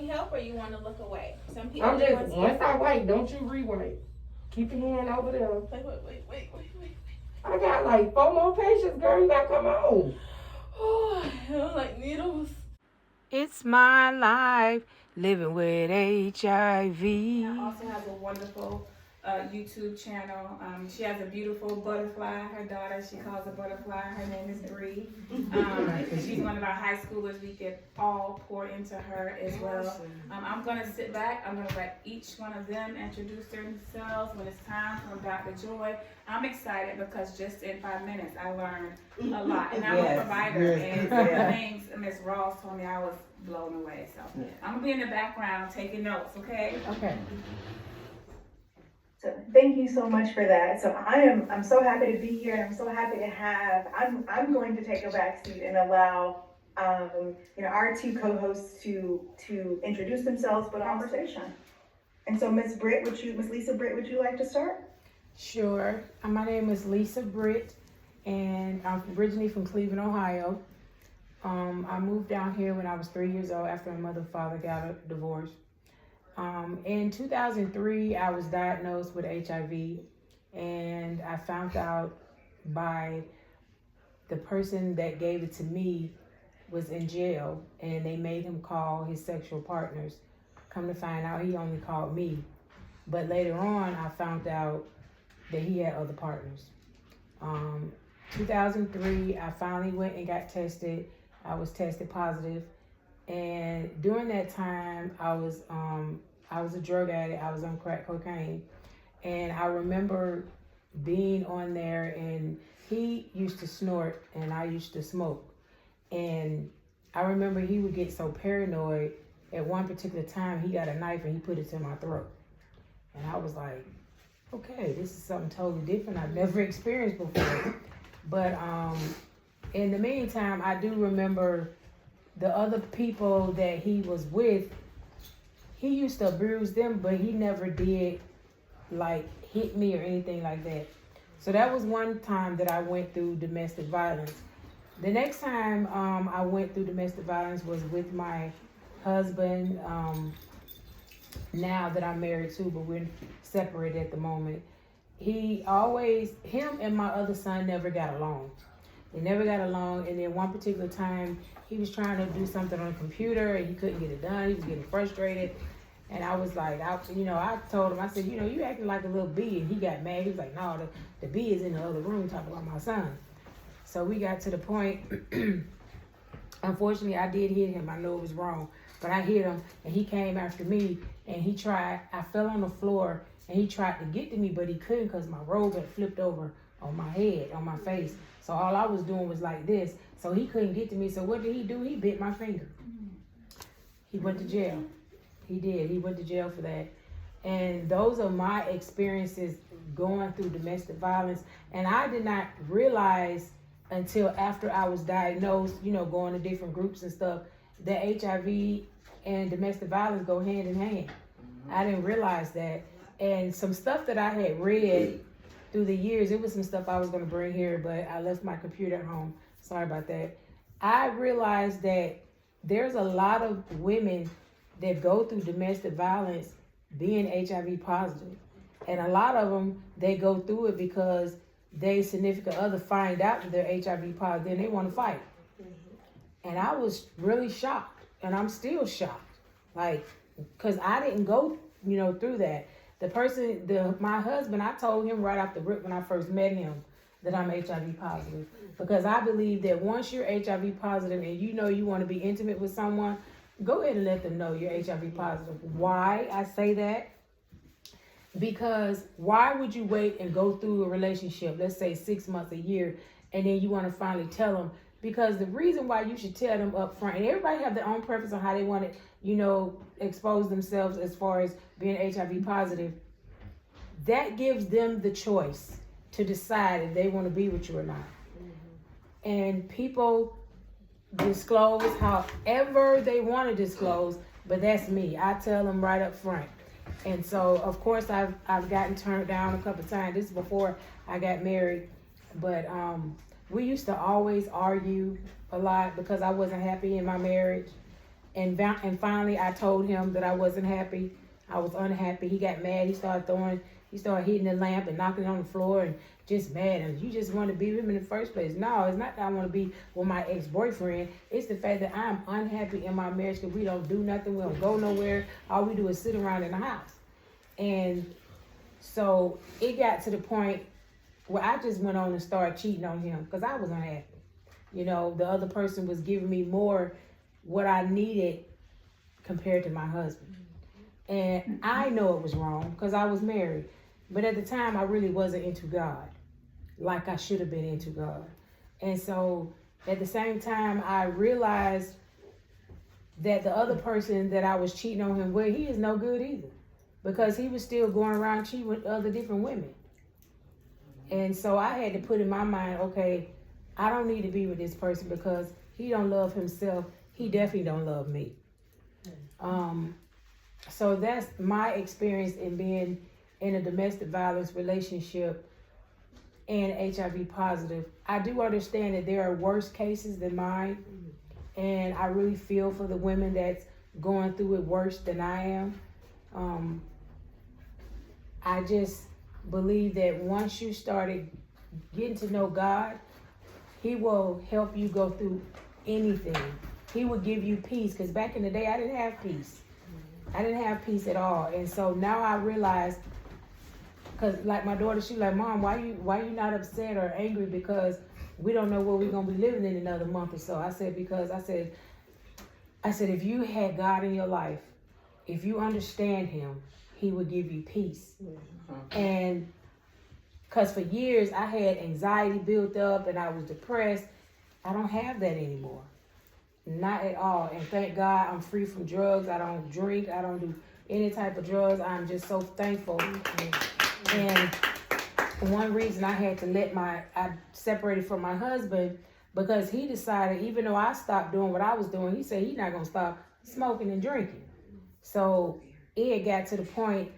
need help or you want to look away? Some people. I'm just, once I wait, don't you re-wait. Keep your hand over there. Wait. I got like 4 more patients, girl. You gotta come on. Oh, I feel like needles. It's my life living with HIV. She also has a wonderful YouTube channel. She has a beautiful butterfly. Her daughter, she calls a butterfly. Her name is Bree. She's one of our high schoolers. We could all pour into her as well. I'm going to sit back. I'm going to let each one of them introduce themselves when it's time from Dr. Joy. I'm excited because just in 5 minutes I learned a lot. And I'm a provider. And some of the things Ms. Ross told me, I was blown away. So I'm going to be in the background taking notes, okay? Okay. So thank you so much for that. So I'm so happy to be here, and I'm so happy to have, I'm going to take a back seat and allow our two co-hosts to introduce themselves for the conversation. And so Miss Lisa Britt, would you like to start? Sure. My name is Lisa Britt, and I'm originally from Cleveland, Ohio. I moved down here when I was 3 years old after my mother and father got a divorce. In 2003, I was diagnosed with HIV, and I found out by the person that gave it to me was in jail, and they made him call his sexual partners. Come to find out, he only called me. But later on, I found out that he had other partners. 2003, I finally went and got tested. I was tested positive. And during that time, I was a drug addict. I was on crack cocaine. And I remember being on there, and he used to snort and I used to smoke. And I remember he would get so paranoid. At one particular time, he got a knife and he put it to my throat. And I was like, okay, this is something totally different I've never experienced before. But in the meantime, I do remember the other people that he was with, he used to abuse them, but he never did like hit me or anything like that. So that was one time that I went through domestic violence. The next time I went through domestic violence was with my husband, now that I'm married too, but we're separated at the moment. Him and my other son never got along. They never got along, and then one particular time, he was trying to do something on the computer, and he couldn't get it done. He was getting frustrated, and I was like, I told him, I said, you acting like a little bee, and he got mad. He was like, no, the bee is in the other room talking about my son. So we got to the point, unfortunately, I did hit him. I know it was wrong, but I hit him, and he came after me, and I fell on the floor, and he tried to get to me, but he couldn't because my robe had flipped over on my head, on my face. So all I was doing was like this. So he couldn't get to me. So what did he do? He bit my finger. He went to jail. He did. He went to jail for that. And those are my experiences going through domestic violence. And I did not realize until after I was diagnosed, going to different groups and stuff, that HIV and domestic violence go hand in hand. I didn't realize that. And some stuff that I had read through the years, it was some stuff I was going to bring here, but I left my computer at home. Sorry about that. I realized that there's a lot of women that go through domestic violence being HIV positive. And a lot of them, they go through it because their significant other find out that they're HIV positive and they want to fight. And I was really shocked, and I'm still shocked. Because I didn't go, through that. My husband, I told him right off the rip when I first met him that I'm HIV positive. Because I believe that once you're HIV positive and you want to be intimate with someone, go ahead and let them know you're HIV positive. Why I say that? Because why would you wait and go through a relationship, let's say 6 months, a year, and then you want to finally tell them? Because the reason why you should tell them up front, and everybody have their own preference on how they want to, expose themselves as far as being HIV positive, that gives them the choice to decide if they want to be with you or not. And people disclose however they want to disclose, but that's me. I tell them right up front. And so, of course, I've gotten turned down a couple of times. This is before I got married. But we used to always argue a lot because I wasn't happy in my marriage. And finally, I told him that I wasn't happy. I was unhappy. He got mad. He started hitting the lamp and knocking on the floor and just mad. And you just want to be with him in the first place. No, it's not that I want to be with my ex-boyfriend. It's the fact that I'm unhappy in my marriage because we don't do nothing. We don't go nowhere. All we do is sit around in the house. And so it got to the point where I just went on and started cheating on him because I was unhappy. You know, the other person was giving me more what I needed compared to my husband. And I know it was wrong because I was married. But at the time, I really wasn't into God like I should have been into God. And so at the same time, I realized that the other person that I was cheating on him with, he is no good either because he was still going around cheating with other different women. And so I had to put in my mind, okay, I don't need to be with this person because he don't love himself. He definitely don't love me. So that's my experience in being in a domestic violence relationship and HIV positive. I do understand that there are worse cases than mine, and I really feel for the women that's going through it worse than I am. I just believe that once you started getting to know God, He will help you go through anything. He will give you peace, because back in the day, I didn't have peace. I didn't have peace at all. And so now I realize, because like my daughter, she's like, Mom, why you not upset or angry because we don't know where we're going to be living in another month or so? I said, because I said, if you had God in your life, if you understand Him, He would give you peace. And because for years I had anxiety built up and I was depressed. I don't have that anymore. Not at all. And thank God I'm free from drugs. I don't drink. I don't do any type of drugs. I'm just so thankful. And one reason I had to I separated from my husband because he decided, even though I stopped doing what I was doing, he said he's not going to stop smoking and drinking. So it got to the point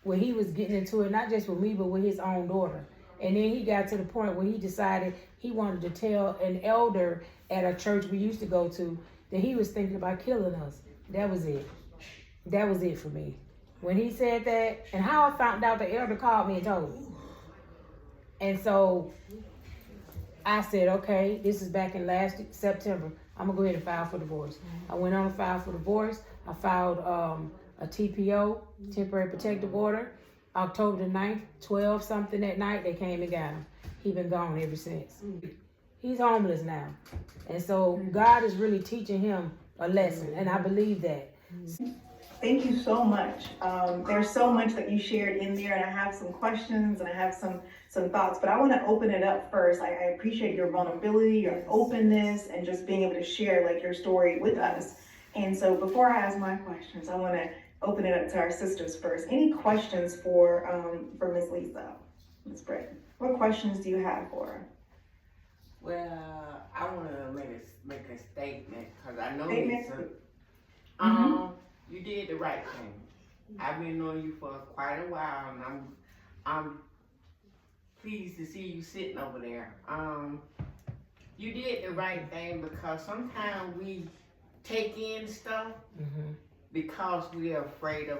where he was getting into it, not just with me, but with his own daughter. And then he got to the point where he decided he wanted to tell an elder at a church we used to go to that he was thinking about killing us. That was it. That was it for me. When he said that, and how I found out, the elder called me and told me. And so I said, okay, this is back in last September. I'm going to go ahead and file for divorce. I went on and filed for divorce. I filed a TPO, temporary protective order, October the 9th, 12 something that night. They came and got him. He's been gone ever since. He's homeless now. And so God is really teaching him a lesson, and I believe that. Thank you so much. There's so much that you shared in there, and I have some questions and I have some thoughts, but I want to open it up first. I appreciate your vulnerability, your openness, and just being able to share like your story with us. And so before I ask my questions, I want to open it up to our sisters first. Any questions for Ms. Lisa, Ms. Britton? What questions do you have for her? Well, I want to make a statement because I know you did the right thing. I've been knowing you for quite a while, and I'm pleased to see you sitting over there. You did the right thing because sometimes we take in stuff because we are afraid of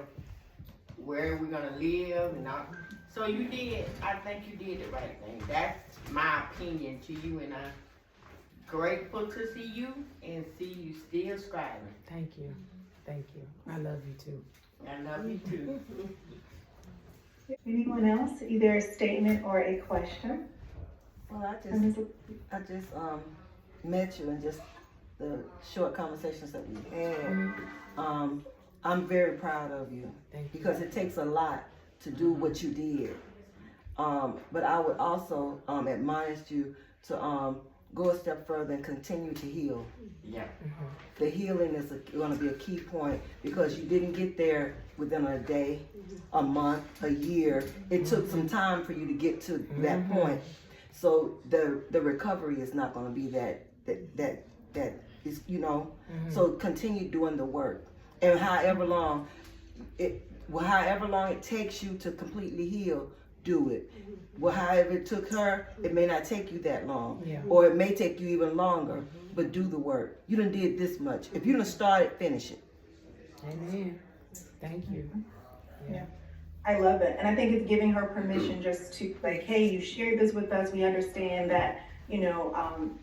where we're gonna live and all. So I think you did the right thing. That's my opinion to you, and I'm grateful to see you and see you still striving. Thank you. Thank you. I love you too. I love you too. Anyone else? Either a statement or a question? Well, I just met you and just the short conversations that we had. I'm very proud of you. Thank you. Because it takes a lot to do what you did. But I would also admonish you to go a step further and continue to heal. Yeah. The healing is going to be a key point because you didn't get there within a day, a month, a year. It took some time for you to get to that point. So the recovery is not going to be that is, so continue doing the work. And however long it takes you to completely heal, do it. Well, however it took her, it may not take you that long. Yeah. Or it may take you even longer, but do the work. You done did this much. If you done started, finish it. Amen. Thank you. Yeah. I love it. And I think it's giving her permission just to like, hey, you shared this with us. We understand that, you know,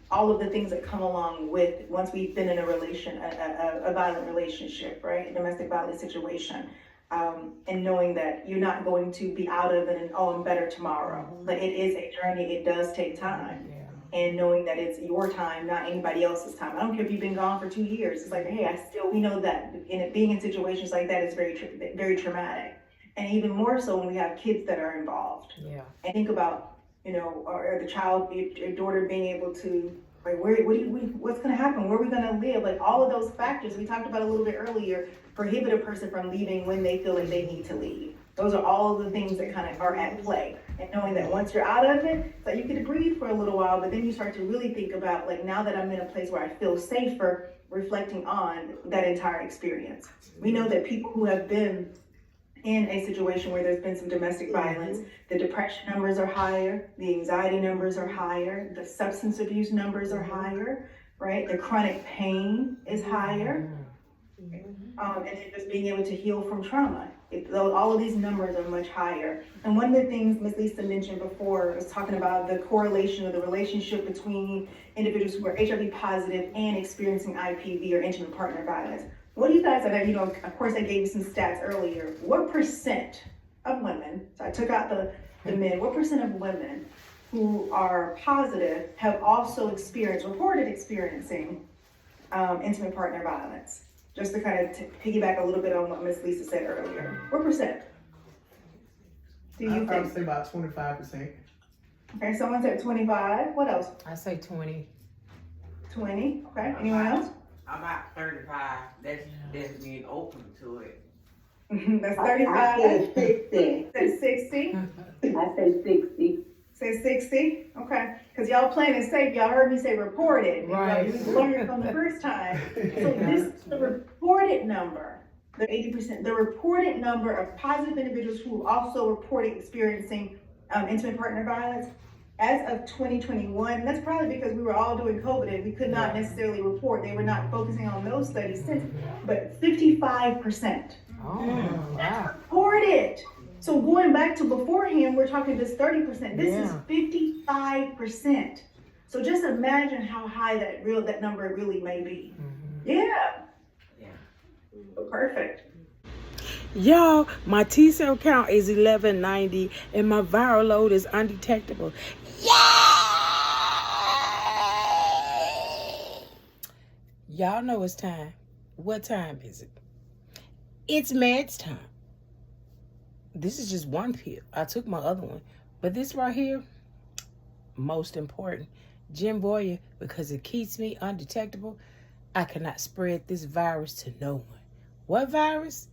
all of the things that come along with once we've been in a violent relationship, right? A domestic violence situation. And knowing that you're not going to be out of it and, oh, I'm better tomorrow. But it is a journey. It does take time. Yeah. And knowing that it's your time, not anybody else's time. I don't care if you've been gone for 2 years. It's like, hey, we know that being in situations like that is very traumatic. And even more so when we have kids that are involved. Yeah. And think about, you know, or the child, your daughter being able to, like, what's going to happen? Where are we going to live? Like, all of those factors we talked about a little bit earlier prohibit a person from leaving when they feel like they need to leave. Those are all of the things that kind of are at play. And knowing that once you're out of it, it's like you can breathe for a little while, but then you start to really think about, like, now that I'm in a place where I feel safer, reflecting on that entire experience. We know that people who have been in a situation where there's been some domestic violence, the depression numbers are higher, the anxiety numbers are higher, the substance abuse numbers are higher, right? The chronic pain is higher. And then just being able to heal from trauma. All of these numbers are much higher. And one of the things Ms. Lisa mentioned before was talking about the correlation of the relationship between individuals who are HIV positive and experiencing IPV or intimate partner violence. What do you guys, you know, of course I gave you some stats earlier. What percent of women, so I took out the men, what percent of women who are positive have also reported experiencing intimate partner violence? Just to kind of piggyback a little bit on what Ms. Lisa said earlier. What percent? Do you I'd probably think? say about 25%. Okay, someone said 25. What else? I say 20. 20. Okay, anyone else? About 35. That's being open to it. That's I 35. said 60. Said 60. I said 60. Say 60. Okay, because y'all playing it safe. Y'all heard me say reported. Right. You learned from the first time. So this is the reported number. The 80%. The reported number of positive individuals who also reported experiencing intimate partner violence as of 2021. That's probably because we were all doing COVID and we could not necessarily report. They were not focusing on those studies since. But 55%. Oh, wow. Reported. So going back to beforehand, we're talking just 30%. This is Yeah. 55%. So just imagine how high that number really may be. Yeah. Perfect. Y'all, my T cell count is 1190 and my viral load is undetectable. Y'all know it's time. What time is it? It's meds time. This is just one pill. I took my other one. But this right here, most important. Jim Boyer, because it keeps me undetectable. I cannot spread this virus to no one. What virus?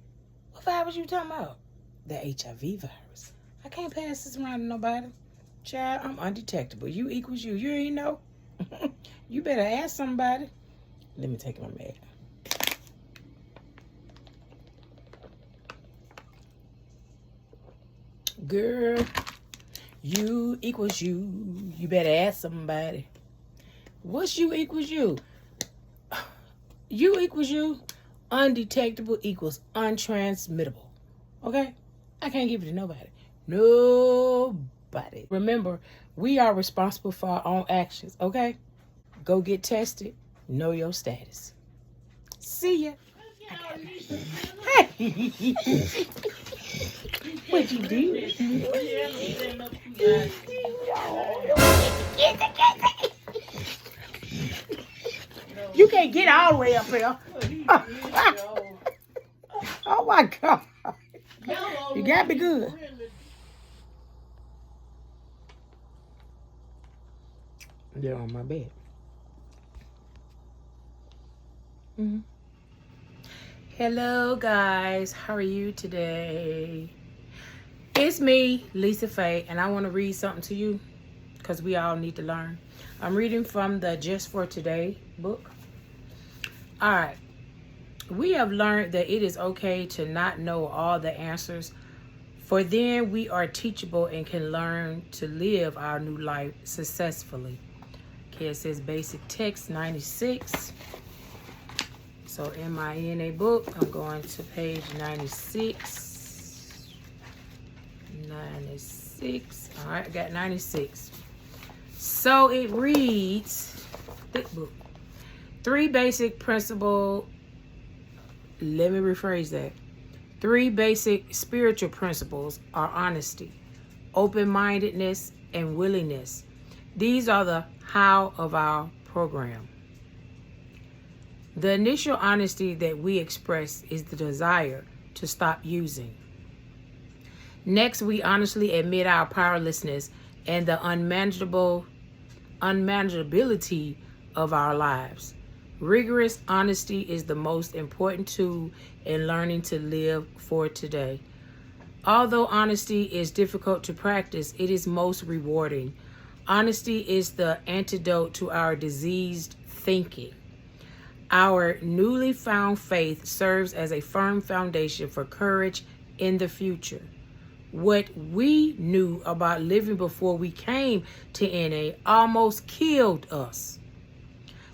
What virus you talking about? The HIV virus. I can't pass this around to nobody. Child, I'm undetectable. You equals you. You ain't know. You better ask somebody. Let me take my med. Girl, you equals you. You better ask somebody. What's you equals you? You equals you. Undetectable equals untransmittable. Okay? I can't give it to nobody. Nobody. Remember, we are responsible for our own actions. Okay? Go get tested. Know your status. See ya. What you do? You can't get all the way up here. Oh my God. You gotta be good. They're on my bed. Mm-hmm. Hello guys, how are you today? It's me, Lisa Faye, and I want to read something to you because we all need to learn. I'm reading from the Just for Today book. All right. We have learned that it is okay to not know all the answers For then we are teachable and can learn to live our new life successfully. Okay, it says basic text 96. So in my ENA book, I'm going to page 96. 96. All right, I got 96. So it reads, thick book. 3 basic principles. Let me rephrase that. 3 basic spiritual principles are honesty, open-mindedness, and willingness. These are the how of our program. The initial honesty that we express is the desire to stop using. Next, we honestly admit our powerlessness and the unmanageability of our lives. Rigorous honesty is the most important tool in learning to live for today. Although honesty is difficult to practice, it is most rewarding. Honesty is the antidote to our diseased thinking. Our newly found faith serves as a firm foundation for courage in the future. What we knew about living before we came to NA almost killed us.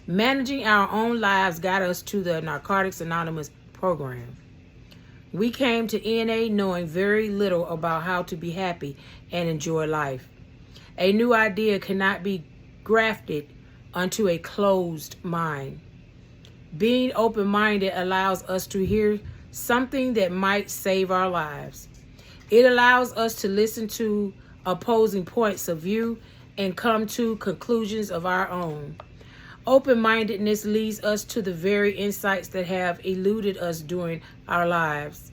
Managing our own lives got us to the Narcotics Anonymous program. We came to NA knowing very little about how to be happy and enjoy life. A new idea cannot be grafted onto a closed mind. Being open-minded allows us to hear something that might save our lives. It allows us to listen to opposing points of view and come to conclusions of our own. Open-mindedness leads us to the very insights that have eluded us during our lives.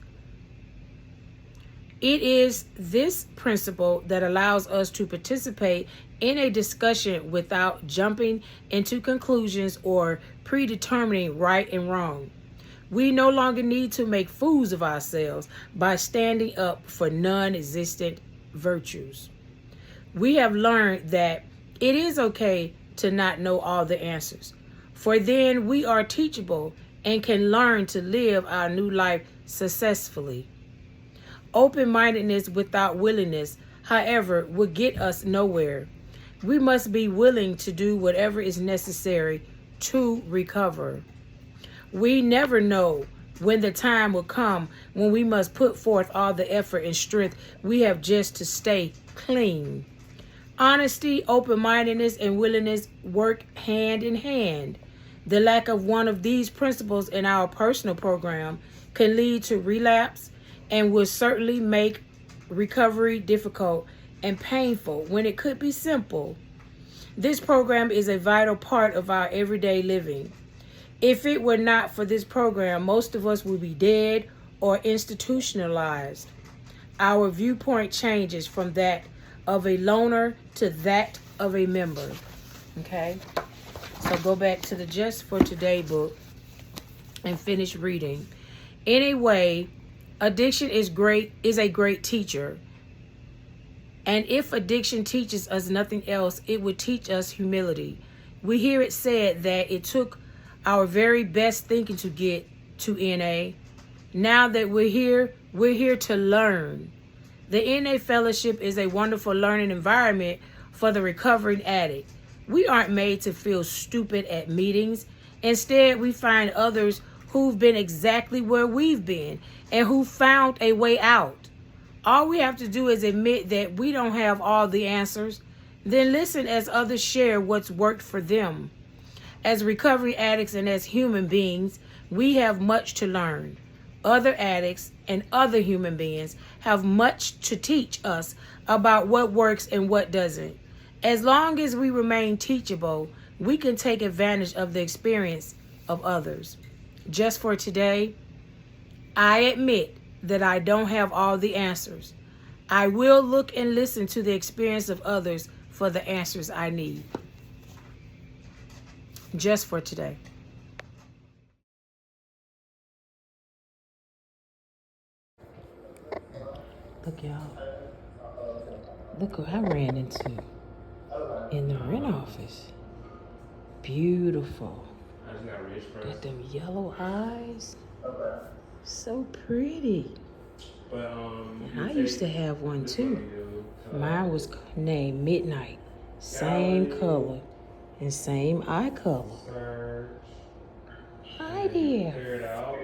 It is this principle that allows us to participate in a discussion without jumping into conclusions or predetermining right and wrong. We no longer need to make fools of ourselves by standing up for non-existent virtues. We have learned that it is okay to not know all the answers, for then we are teachable and can learn to live our new life successfully. Open-mindedness without willingness, however, will get us nowhere. We must be willing to do whatever is necessary to recover. We never know when the time will come when we must put forth all the effort and strength we have just to stay clean. Honesty, open-mindedness, and willingness work hand in hand. The lack of one of these principles in our personal program can lead to relapse and will certainly make recovery difficult and painful when it could be simple. This program is a vital part of our everyday living. If it were not for this program, most of us would be dead or institutionalized. Our viewpoint changes from that of a loner to that of a member. Okay? So go back to the Just for Today book and finish reading. Anyway, addiction is a great teacher. And if addiction teaches us nothing else, it would teach us humility. We hear it said that it took our very best thinking to get to NA. Now that we're here to learn. The NA Fellowship is a wonderful learning environment for the recovering addict. We aren't made to feel stupid at meetings. Instead, we find others who've been exactly where we've been and who found a way out. All we have to do is admit that we don't have all the answers, then listen as others share what's worked for them. As recovery addicts and as human beings, we have much to learn. Other addicts and other human beings have much to teach us about what works and what doesn't. As long as we remain teachable, we can take advantage of the experience of others. Just for today, I admit that I don't have all the answers. I will look and listen to the experience of others for the answers I need. Just for today. Look, y'all. Look who I ran into in the rent office. Beautiful. Got them yellow eyes. So pretty. But I used to have one too. Mine was named Midnight. Same color and same eye color. Search. Hi there. Clear it out.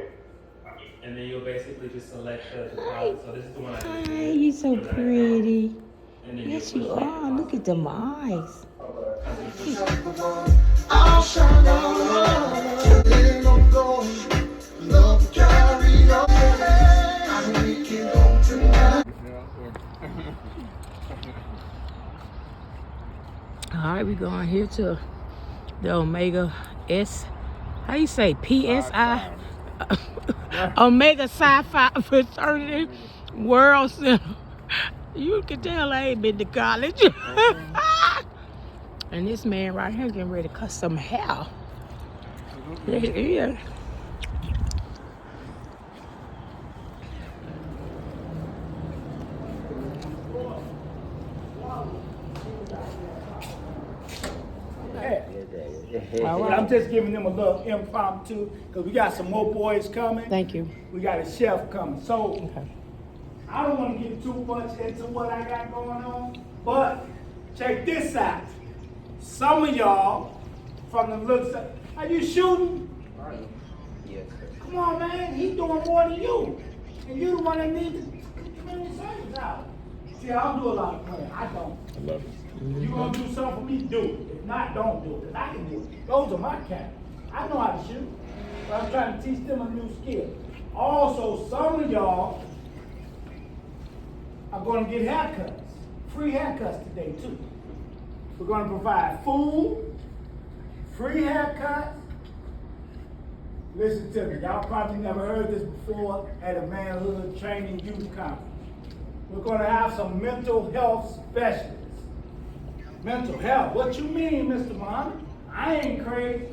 And then you'll basically just select the deposit. So this is the one I just Hi, did. you so pretty. And then Yes, you'll you push like are. Look at them eyes. I'll shine on till I'm going. Love carry on. And we can go tonight. All right, we going here to the Omega S. How you say PSI? Omega Psi Phi Fraternity World Center. You can tell I ain't been to college. And this man right here getting ready to cut some hair. Yeah. All But right. I'm just giving them a little impromptu because we got some more boys coming. Thank you. We got a chef coming. So Okay. I don't want to get too much into what I got going on, but check this out. Some of y'all, from the looks of, are you shooting? Yes. Come on, man. He doing more than you. And you the one that needs the community service out. See, I don't do a lot of playing. I don't. I love it. If you gonna do something for me, do it. If not, don't do it. Because I can do it. Those are my cats. I know how to shoot. But I'm trying to teach them a new skill. Also, some of y'all are gonna get haircuts. Free haircuts today, too. We're gonna provide food, free haircuts. Listen to me. Y'all probably never heard this before at a manhood training youth conference. We're gonna have some mental health specialists. Mental health? What you mean, Mr. Muhammad? I ain't crazy.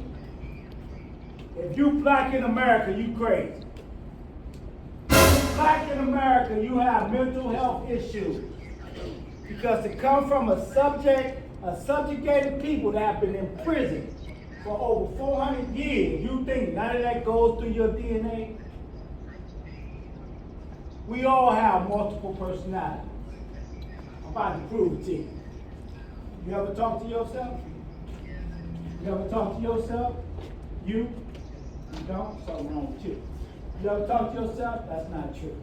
If you black in America, you crazy. If you black in America, you have mental health issues. Because they come from a subjugated people that have been in prison for over 400 years. You think none of that goes through your DNA? We all have multiple personalities. I'm about to prove it to you. You ever talk to yourself? You ever talk to yourself? You don't? Something wrong with you. You ever talk to yourself? That's not true.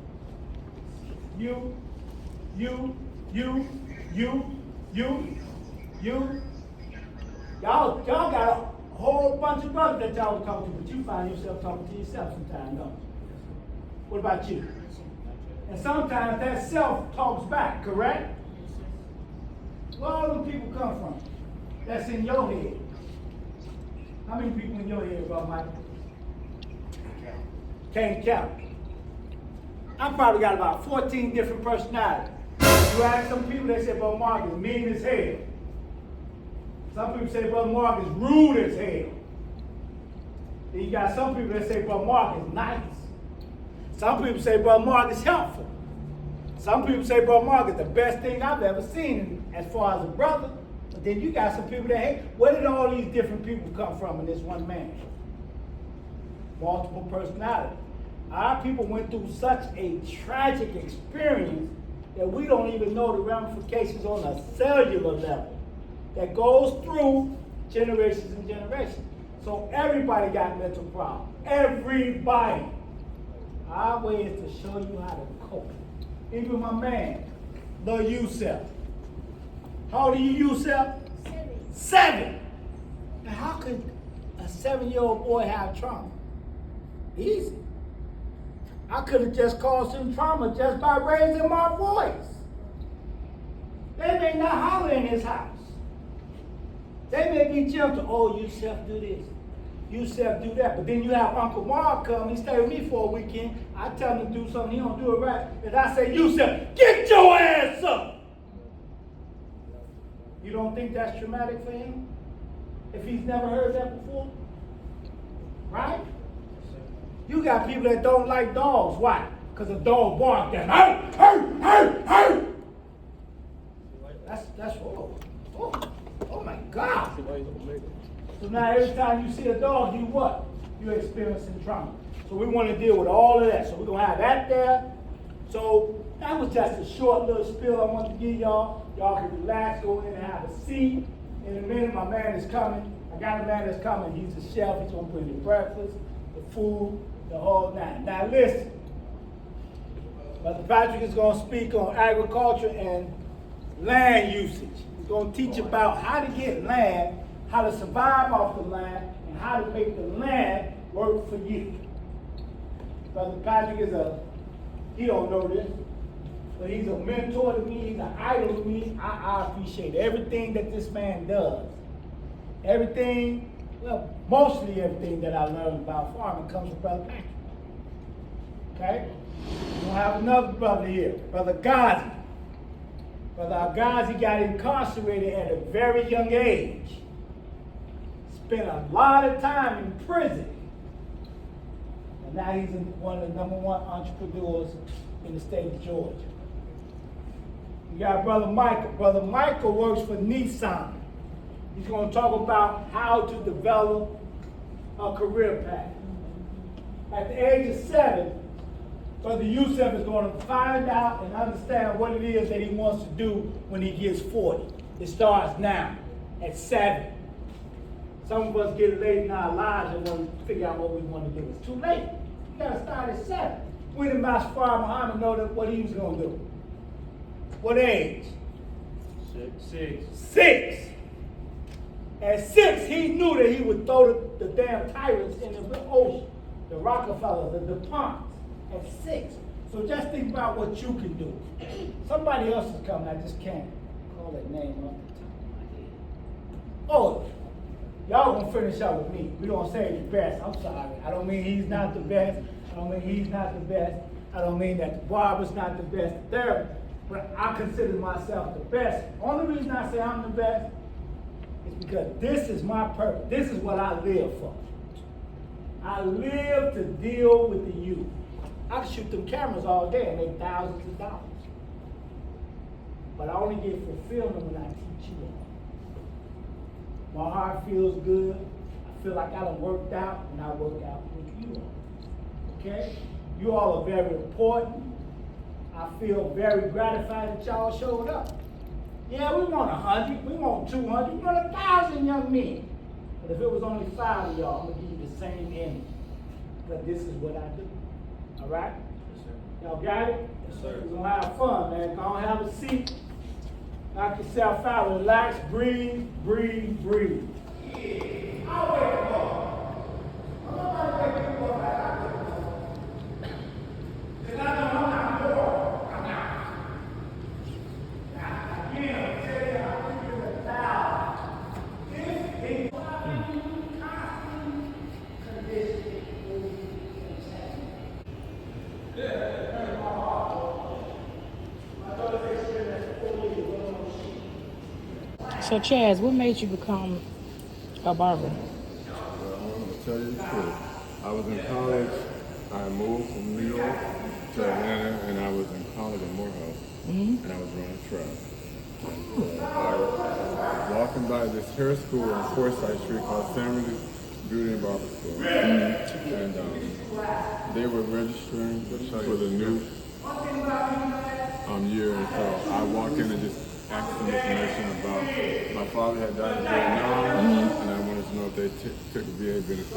You. Y'all got a whole bunch of brothers that y'all talk to, but you find yourself talking to yourself sometimes, don't you? What about you? And sometimes that self talks back, correct? Where all them people come from? That's in your head. How many people in your head, Brother Michael? Can't count. I probably got about 14 different personalities. You ask some people, they say, Brother Mark is mean as hell. Some people say Brother Mark is rude as hell. Then you got some people that say Brother Mark is nice. Some people say Brother Mark is helpful. Some people say Brother Mark is the best thing I've ever seen as far as a brother. But then you got some people that hate. Where did all these different people come from in this one man? Multiple personalities. Our people went through such a tragic experience that we don't even know the ramifications on a cellular level that goes through generations and generations. So everybody got mental problems. Everybody. Our way is to show you how to cope. Even my man, little Yusef. How old are you, Yusef? 7. Now how could a 7-year-old boy have trauma? Easy. I could have just caused him trauma just by raising my voice. They may not holler in his house. They may be gentle. Oh, Yusef, do this. Yusef, do that. But then you have Uncle Mark come. He stay with me for a weekend. I tell him to do something. He don't do it right. And I say, Yusef, get your ass up. You don't think that's traumatic for him? If he's never heard that before? Right? You got people that don't like dogs. Why? Because a dog barks at them. Hey! That's horrible. Oh my God. So now every time you see a dog, you what? You're experiencing trauma. So we want to deal with all of that. So we're going to have that there. So that was just a short little spiel I wanted to give y'all. Y'all can relax, go in and have a seat. In a minute, my man is coming. I got a man that's coming. He's a chef. He's gonna bring the breakfast, the food, the whole nine. Now listen, Brother Patrick is gonna speak on agriculture and land usage. He's gonna teach about how to get land, how to survive off the land, and how to make the land work for you. Brother Patrick he don't know this, but he's a mentor to me, he's an idol to me. I appreciate everything that this man does. Everything, well, mostly everything that I learned about farming comes from Brother Patrick. Okay? We'll have another brother here, Brother Ghazi. Brother Ghazi got incarcerated at a very young age. Spent a lot of time in prison. And now he's one of the #1 entrepreneurs in the state of Georgia. We got Brother Michael. Brother Michael works for Nissan. He's going to talk about how to develop a career path. At the age of 7, Brother Yusuf is going to find out and understand what it is that he wants to do when he gets 40. It starts now, at 7. Some of us get late in our lives and want to figure out what we want to do. It's too late. You got to start at 7. When did Masfar Muhammad know what he was going to do? What age? 6. At 6, he knew that he would throw the damn tyrants in the ocean, the Rockefellers, the DuPonts, at 6. So just think about what you can do. Somebody else is coming, I just can't call that name off the top of my head. Oh, y'all gonna finish up with me. We gonna say the best. I'm sorry. I don't mean he's not the best. I don't mean he's not the best. I don't mean that the barber's not the best. There, but I consider myself the best. Only reason I say I'm the best is because this is my purpose. This is what I live for. I live to deal with the youth. I can shoot them cameras all day and make thousands of dollars. But I only get fulfillment when I teach you all. My heart feels good. I feel like I done worked out and I work out with you all. Okay? You all are very important. I feel very gratified that y'all showed up. Yeah, we want 100, we want 200, we want 1,000 young men. But if it was only 5 of y'all, I'm gonna give you the same energy. Because this is what I do. All right? Yes, sir. Y'all got it? Yes, sir. We're gonna have fun, man. Go on, have a seat. Knock yourself out, relax, breathe, breathe, breathe. Yeah. I'll wake you up. I'm not gonna wake you up. Because I know I'm not bored. I'm not. Now, again, I tell you, I think it's a thousand. This is constant condition. So Chaz, what made you become a barber? Well, I'm going to tell you the truth. I was in college. I moved from New York to Atlanta, and I was in college at Morehouse, and I was running track. I was walking by this hair school on Forsyth Street called Family Beauty and Barber School, and they were registering for the new year, and so I walked in and just asked some information about my father had died in Vietnam, and I wanted to know if they took the VA benefit.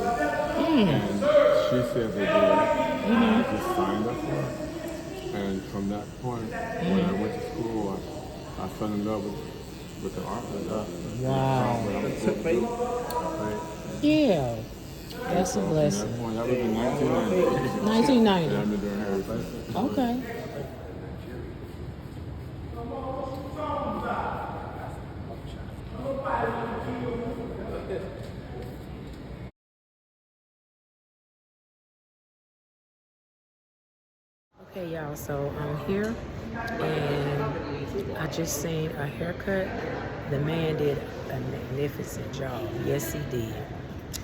And she said they did. I just signed up for it. And from that point, when I went to school, I fell in love with the art. Wow. Yeah. That's a blessing. That was in 1990. 1990. And I've been doing hair ever since. Okay. Okay, y'all, so I'm here and I just seen a haircut. The man did a magnificent job. Yes, he did.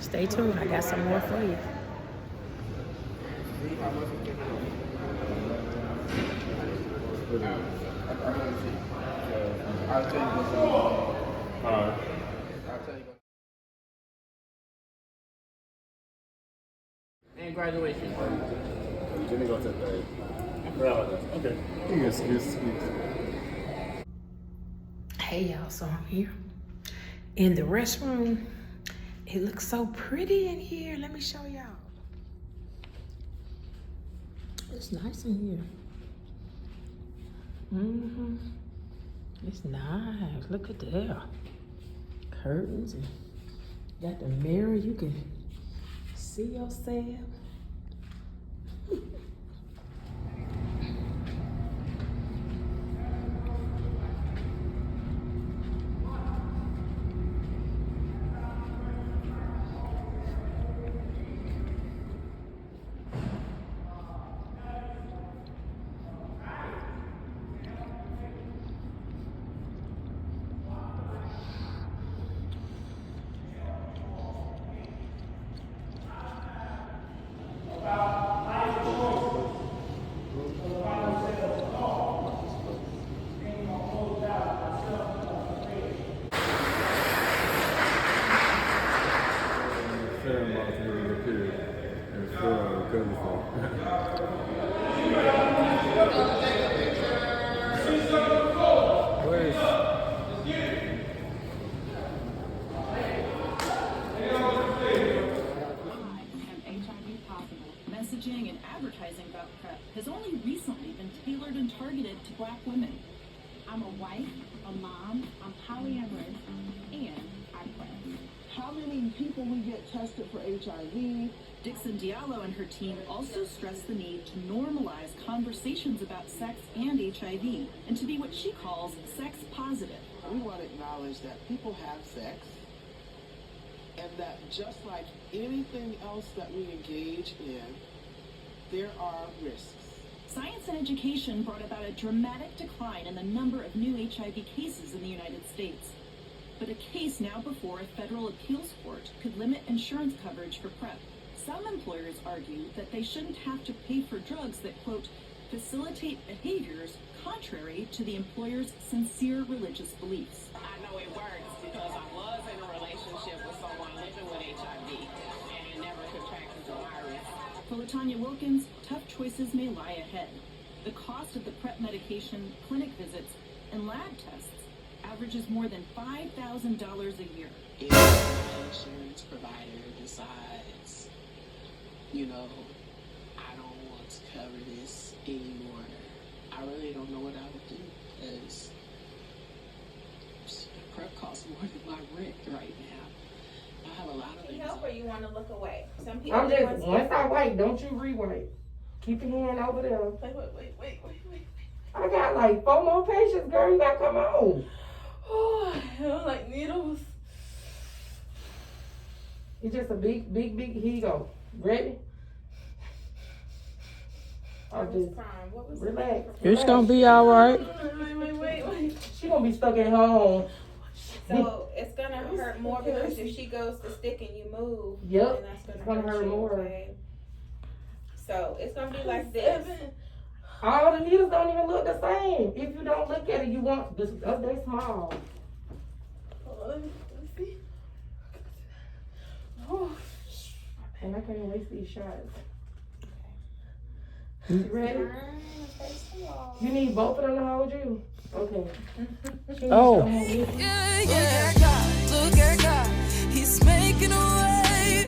Stay tuned. I got some more for you. I'll tell you what's And graduation. Jimmy go to the Okay. Yes. Hey y'all, so I'm here in the restroom. It looks so pretty in here. Let me show y'all. It's nice in here. It's nice. Look at that. Curtains and got the mirror. You can see yourself. Messaging and advertising about PrEP has only recently been tailored and targeted to Black women. I'm a wife, a mom, I'm polyamorous, and I PrEP. How many people we get tested for HIV? Dixon Diallo and her team also stress the need to normalize conversations about sex and HIV, and to be what she calls sex positive. We want to acknowledge that people have sex, and that just like anything else that we engage in, there are risks. Science and education brought about a dramatic decline in the number of new HIV cases in the United States. But a case now before a federal appeals court could limit insurance coverage for PrEP. Some employers argue that they shouldn't have to pay for drugs that, quote, facilitate behaviors contrary to the employer's sincere religious beliefs. I know it works because I was in a relationship with someone living with HIV and it never contracted the virus. For LaTanya Wilkins, tough choices may lie ahead. The cost of the PrEP medication, clinic visits, and lab tests averages more than $5,000 a year. If my insurance provider decides, I don't want to cover this anymore, I really don't know what I would do, because PrEP costs more than my rent right now. I have a lot of things. Help or you want to look away? Some people. I'm just, once I wait, don't you re-wait. Keep your hand over there. Wait. I got like 4 more patients, girl. You gotta come on. Oh, I don't like needles. It's just a big, here you go. Ready? I'll just relax. It's gonna be all right. Wait. She gonna be stuck at home. So it's gonna hurt more because if she goes to stick and you move, yep, then that's it's gonna hurt you, more. okay? So it's gonna be like this. All the needles don't even look the same. If you don't look at it, you want this. They small. Let me see. And I can't waste these shots. You ready? You need both of them to hold you? Okay. Look at God, he's making a way.